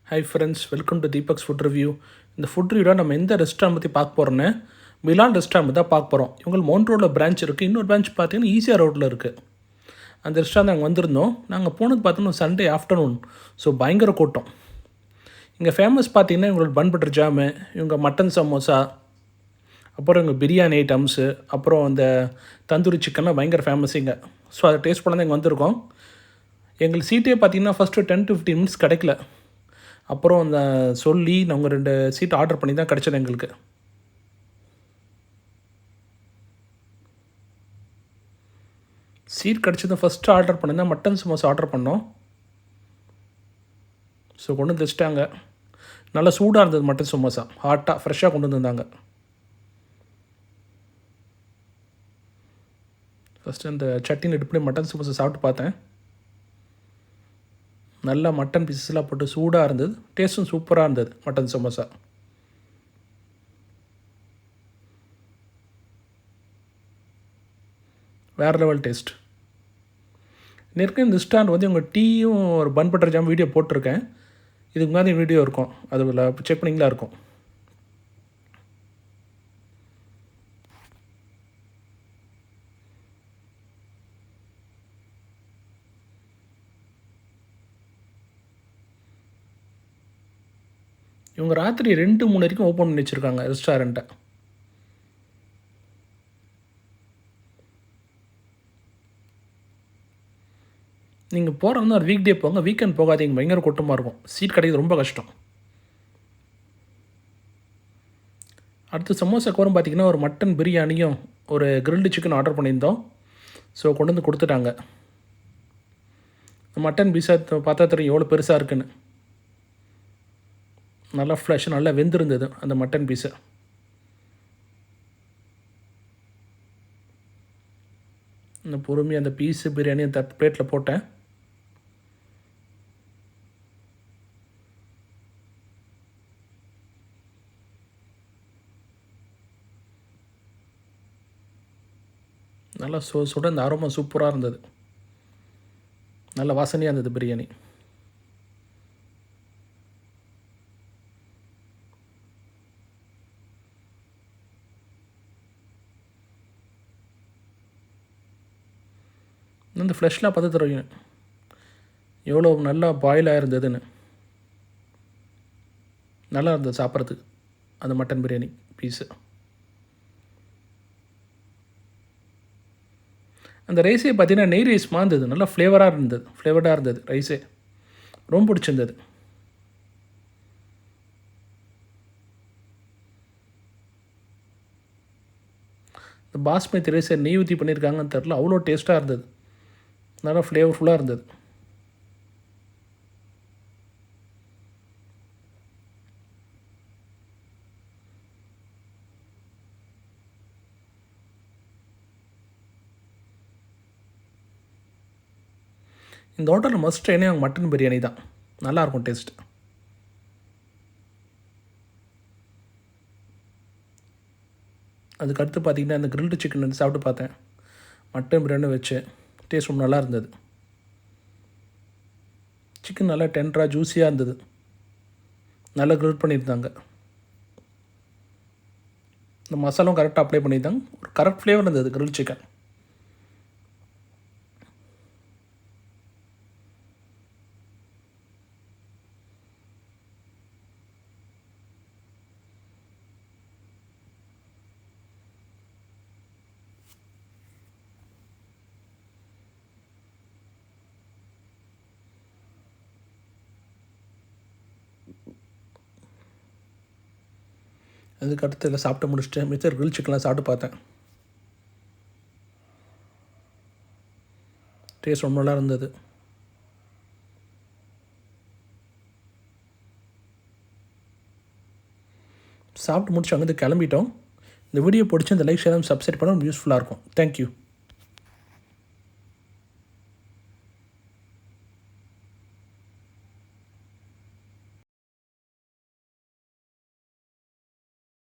Hi friends, welcome to Deepak's food review. இந்த food ரிவ்யூவில் நம்ம எந்த ரெஸ்டாரண்ட் பற்றி பார்க்க போகிறோன்னு மிலான் ரெஸ்டாரண்ட் தான் பார்க்க போகிறோம். இவங்களுக்கு மவுண்ட் ரோடில் பிரான்ச் இருக்குது. இன்னொரு பிரான்ச் பார்த்தீங்கன்னா ஈஸியாக ரோட்டில் இருக்குது. அந்த ரெஸ்டாரண்ட் நாங்கள் வந்திருந்தோம். நாங்கள் போனது பார்த்தீங்கன்னா சண்டே ஆஃப்டர்நூன். ஸோ பயங்கர கூட்டம். இங்கே ஃபேமஸ் பார்த்தீங்கன்னா இவங்களோட பன் பட்டர் ஜாமு, இவங்க மட்டன் சமோசா, அப்புறம் இவங்க பிரியாணி ஐட்டம்ஸு, அப்புறம் அந்த தந்தூரி சிக்கன்லாம் பயங்கர ஃபேமஸ் இங்கே. ஸோ அதை டேஸ்ட் பண்ண தான் இங்கே வந்திருக்கோம். எங்களுக்கு சீட்டே பார்த்தீங்கன்னா ஃபஸ்ட்டு 10 to 15 மினிட்ஸ் கிடைக்கல. அப்புறம் அந்த சொல்லி நாங்கள் 2 சீட் ஆர்டர் பண்ணி தான் கிடச்சது எங்களுக்கு. சீட் கிடச்சது ஃபஸ்ட்டு ஆர்டர் பண்ணி தான் மட்டன் சமோசா ஆர்டர் பண்ணோம். ஸோ கொண்டு வந்து வச்சுட்டாங்க. நல்லா சூடாக இருந்தது மட்டன் சமோசா, ஹாட்டாக ஃப்ரெஷ்ஷாக கொண்டு வந்துருந்தாங்க. ஃபஸ்ட்டு அந்த சட்னியில் எடுத்து மட்டன் சமோசா சாப்பிட்டு பார்த்தேன். நல்லா மட்டன் பீசஸ்லாம் போட்டு சூடாக இருந்தது. டேஸ்ட்டும் சூப்பராக இருந்தது மட்டன் சமோசா. வேறு லெவல் டேஸ்ட். இந்த ரெஸ்டாரண்ட் வந்து உங்கள் டீயும் ஒரு பன் பட்டர் ஜாம் வீடியோ போட்டிருக்கேன். இதுக்கு முன்னாடி வீடியோ இருக்கும், அதில் செக் பண்ணிங்களா இருக்கும். இவங்க ராத்திரி 2-3 வரைக்கும் ஓப்பன் பண்ணி வச்சுருக்காங்க ரெஸ்டாரண்ட்டை. நீங்கள் போகிறதுனா ஒரு வீக் டே போங்க, வீக்கெண்ட் போகாதீங்க. பயங்கர கூட்டமாக இருக்கும். சீட் கிடைக்கிறது ரொம்ப கஷ்டம். அடுத்து சமோசாக்கு வரும் பார்த்திங்கன்னா ஒரு மட்டன் பிரியாணியும் ஒரு கிரில்டு சிக்கன் ஆர்டர் பண்ணியிருந்தோம். ஸோ கொண்டு வந்து கொடுத்துட்டாங்க. மட்டன் பீஸா பார்த்தா தெரியும் எவ்வளோ பெருசாக இருக்குன்னு. நல்லா ஃப்ரெஷ், நல்லா வெந்திருந்தது அந்த மட்டன் பீஸை. இந்த பொறுமையாக அந்த பீஸு பிரியாணி அந்த பிளேட்டில் போட்டேன். நல்லா சுட அந்த அரோமா சூப்பராக இருந்தது. நல்ல வாசனையாக இருந்தது பிரியாணி. இந்த ஃப்ளஷ்லாம் பார்த்து தருவீங்க எவ்வளோ நல்லா பாயிலாக இருந்ததுன்னு. நல்லா இருந்தது சாப்பிட்றதுக்கு அந்த மட்டன் பிரியாணி பீஸு. அந்த ரைஸே பார்த்தீங்கன்னா நெய் ரைஸ் இருந்தது. நல்லா ஃப்ளேவர்டாக இருந்தது ரைஸே. ரொம்ப பிடிச்சிருந்தது. இந்த பாஸ்மதி ரைஸை நெய் ஊற்றி பண்ணியிருக்காங்கன்னு தெரில, அவ்வளோ டேஸ்ட்டாக இருந்தது. நல்லா ஃப்ளேவர்ஃபுல்லாக இருந்தது. இந்த ஹோட்டலில் மஸ்ட் ட்ரைனே அவங்க மட்டன் பிரியாணி தான். நல்லாயிருக்கும் டேஸ்ட். அதுக்கடுத்து பார்த்திங்கன்னா அந்த கிரில்டு சிக்கன் வந்து சாப்பிட்டு பார்த்தேன். மட்டன் பிரியாணி வச்சு டேஸ்ட் ரொம்ப நல்லா இருந்தது. சிக்கன் நல்லா டெண்டராக ஜூஸியாக இருந்தது. நல்லா கிரில் பண்ணியிருந்தாங்க. இந்த மசாலாவும் கரெக்டாக அப்ளை பண்ணியிருந்தாங்க. ஒரு கரெக்ட் ஃப்ளேவர் இருந்தது கிரில் சிக்கன். அதுக்கு அடுத்து சாப்பிட்டு முடிச்சுட்டு மிச்சர் கிரில் சிக்கன்லாம் சாப்பிட்டு பார்த்தேன். டேஸ்ட் ரொம்ப நல்லா இருந்தது. சாப்பிட்டு முடிச்சு அங்கேருந்து கிளம்பிட்டோம். இந்த வீடியோ பிடிச்சி இந்த லைக் ஷேர் சப்ஸ்கிரைப் பண்ண யூஸ்ஃபுல்லாக இருக்கும். தேங்க்யூ.